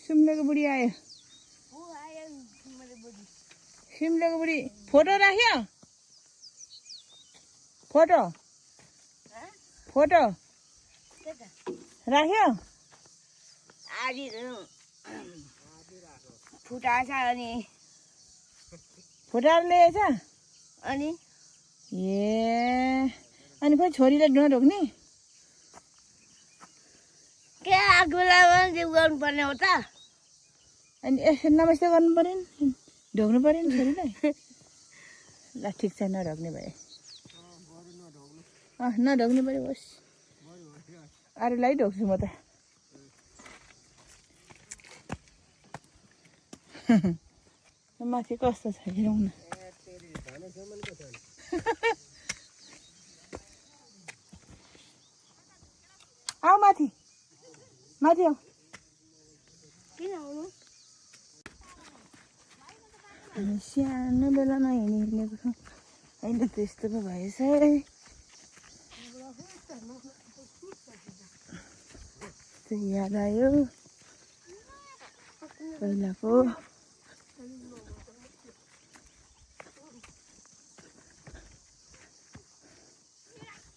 सिमलेको बुढी आयो सिमलेको बुढी फोटो राख्यो फोटो फोटो राख्यो फुटाएर ल्याएछ अनि ए अनि फेरि छोरीलाई नढोक्ने के आगोलाई गर्नुपर्ने हो त अनि यसो नमस्ते गर्नु पऱ्यो नि ढोक्नु पऱ्यो नि छोरीलाई ल ठिक छ नढोक्ने भए नढोक्ने पऱ्यो होस् अरूलाई ढोक्छु म त माथि कस्तो छ हेरौँ न आऊ माथि माथि आऊ किन आउनु हामी सानो बेलामा हिँडेको छौँ अहिले त यस्तो पो भएछ है याद आयो पहिलाको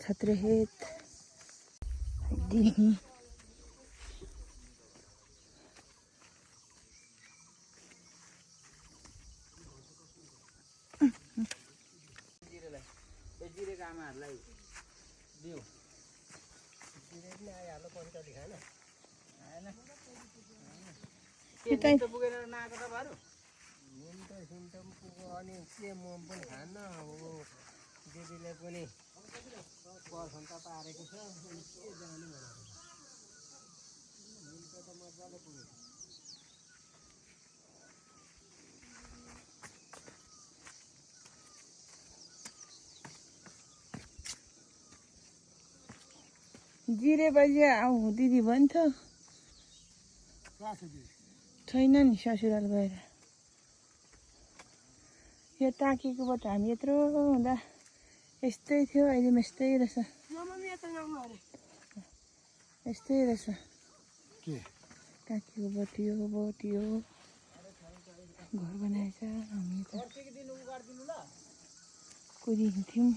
छत्रहेत दिनी जिरेको आमाहरूलाई दियो जिरे पनि आइहाल्यो पञ्चायती खान आएन के पुगेर नआएको तपाईँहरू नुन त पुग्यो अनि के म पनि खान्न अब दिदीले पनि पर्खन्त पारेको छ अनि के जाने भनेर नुन त मजाले पुग्यो जिरे बजी आऊ दिदी भन्थ्यो छैन नि ससुराल गएर यो टाँकेकोबाट हामी यत्रो हुँदा यस्तै थियो अहिले यस्तै रहेछ यस्तै रहेछ टाँकेको बटियो बटियो घर बनाएछ हामी त कुदिन्थ्यौँ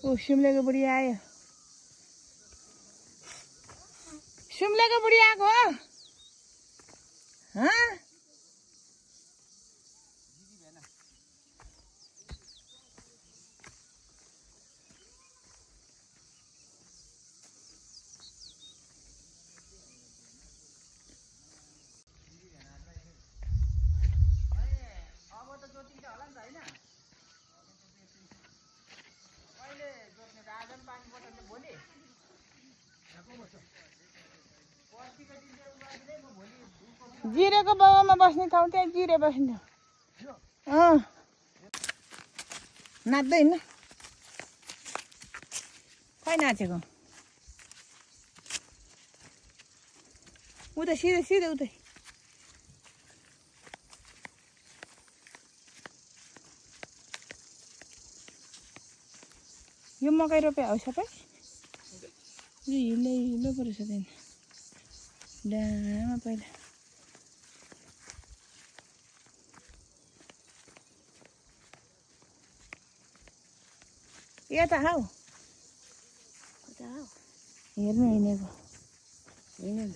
ओ सिमलेको बुढी आयो सिमलेको बुढी आएको हो अब त जोतिन्छ होला नि त होइन अहिले जोत्ने त आज पनि पानी पठाउने भोलि पर्सिको दिन चाहिँ म भोलि जिरेको बाबामा बस्ने ठाउँ त्यहाँ जिरे बस्ने नाच्दैन खै नाचेको उता सिधै सिधै उतै यो मकै रोपे हो सबै हिलो हिलो पो रहेछ त्यहाँदेखि डाँडामा पहिला यता हौ हेर्नु हिँडेको हिँड्नु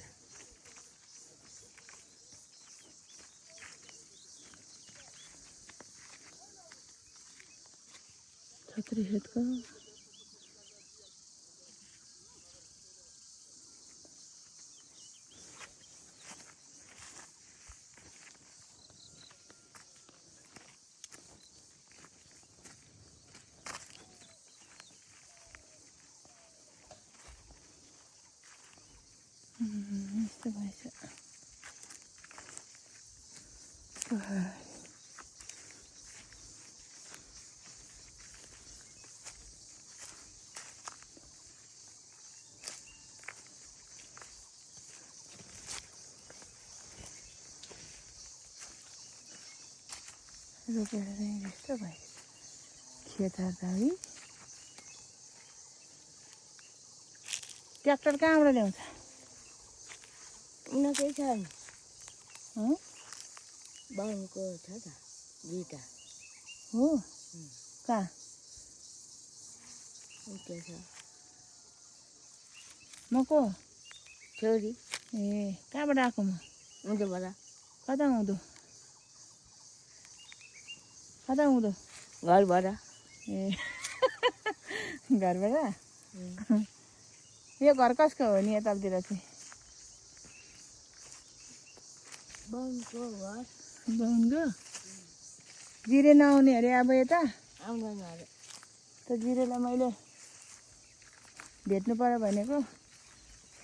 छत्रीखेतको यस्तो भएछ रोपेर चाहिँ यस्तो भएछ खेतहरबारी ट्र्याक्टर कहाँबाट ल्याउँछ हुन केही छैन हँ? बाहुनको छ त दुईटा हो कहाँ के छ म को छोरी ए कहाँबाट आएको म उँधोबाट कता हुँदो कता हुँदो घरबाट ए घरबाट यो घर कसको हो नि यतातिर चाहिँ बाहुनको घर बाहुनको जिरे नआउने अरे अब यता आउँदैन अरे त जिरेलाई मैले भेट्नु पर्यो भनेको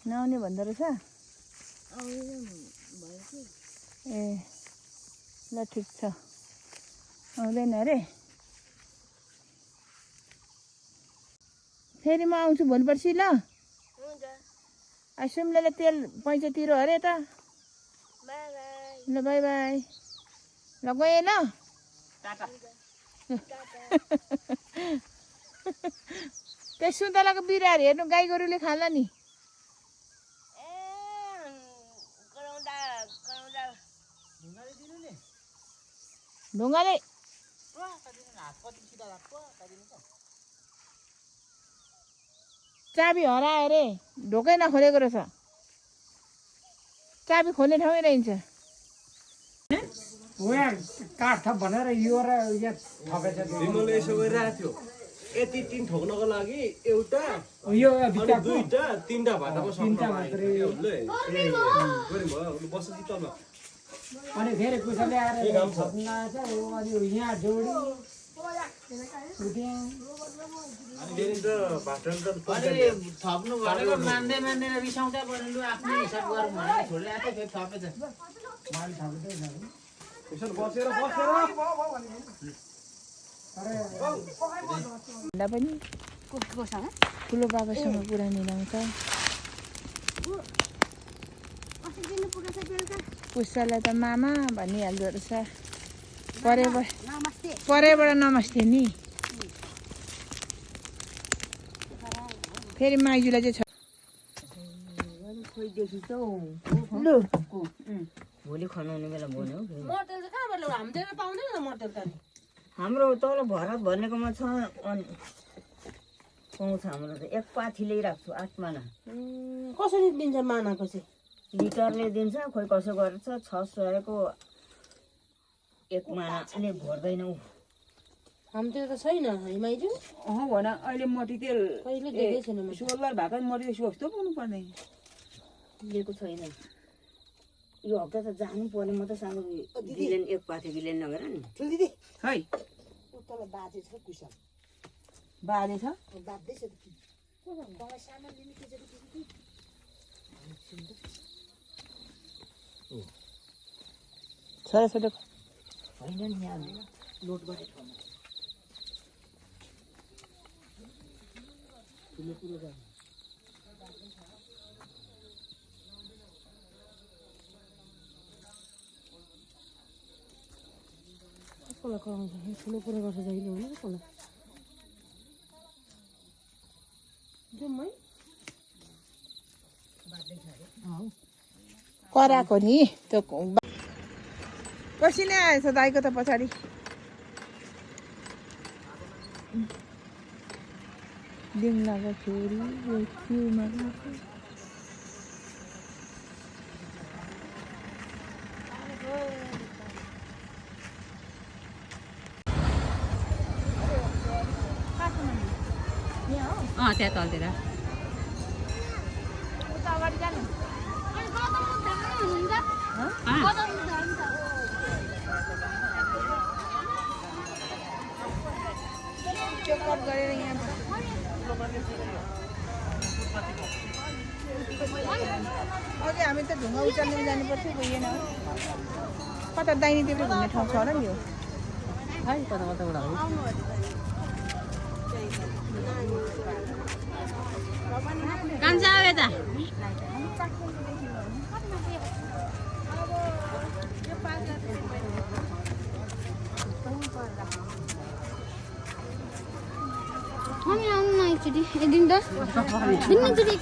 नआउने भन्दो रहेछ आउँदैन भयो कि ए ल ठिक छ आउँदैन अरे फेरि म आउँछु भोलि पर्सि ल हुन्छ सुम्लेले तेल पैसा तिरो अरे त बाई बाई ल बाई बाई ल गएँ ल त्यो सुन्तलाको बिरुवाहरू हेर्नु गाई गोरुले खाला नि ढुङ्गाले चाबी हरायो अरे ढोकै नखोलेको रहेछ चाबी खोल्ने ठाउँमै रहन्छ यहाँ काठ थप भनेर यो र यहाँ थपेछ विमलले यसो गरिरहेको थियो यति टिन ठोक्नको लागि एउटा यो अनि भित्रको दुईटा तिनटा भाटाको तिनटा मात्रै बस्छ तल अनि फेरि कुसले आएर थप्न आएछ अनि यहाँ जोडी अनि फेरि त भाटा त थप्नु भनेको मान्दैन रिसाउँछ बरु लु आफ्नो हिसाब गरौँ भनेर छोडेर आएको फेरि थपेछ माल थप्दैछ यसो बसेर भन्दा पनि कोसँग ठुलो बाबासँग कुरा मिलाउँछ कसरी दिनु पुगेछ बेलुका पुस्तालाई त मामा भनिहाल्दो रहेछ नमस्ते परेबाट नमस्ते नि फेरि माइजूलाई चाहिँ छ लु भोलि खनाउने बेला भन्यो मर्तेल चाहिँ कहाँबाट ल्याउनु हाम्रोतिर पाउँदैन न मर्तेल त हाम्रो तल भरत भनेकोमा छ अनि पाउँछ हाम्रो त एक पाथी ल्याइरहेको छु 8 माना कसरी दिन्छ मानाको चाहिँ लिटरले दिन्छ खोइ कसो गरेर 600 को एक मानाले भर्दैन ऊ हाम्रोतिर त छैन हिमाइजु अँ भन अहिले मट्टितेल कहिले देखेको छैन मैले सोलर भएको मट्टितेल कस्तो पाउनु पर्ने दिएको छैन यो हप्ता त जानु पर्ने म त सानो गिलेन एक पाथी गिलेन लगेर नि दिदी है तल बाजे छ कुशल बाजे छ बाध्दैछ त कि छोराछोरी होइन नि यहाँ लोड गरेको कसलाई कराउँछ ठुलो कुरा गर्छ जहिले होइन कसलाई जम्मै कराएको नि त्यो पसिनै आएछ दाइको त पछाडि दिङ्लाको छोरी छेउमा गएको त्यहाँ तलतिर उता अगाडि जानु त्यो कट गरेर यहाँ अघि हामी त ढुङ्गा उचाल्नु जानुपर्थ्यो गएन कता दाहिनेतिर घुम्ने ठाउँ छ होला नि यो है कता कताबाट हो कान्छा आयो यता हामी आउनु न एकचोटि एक दिन त एकचोटि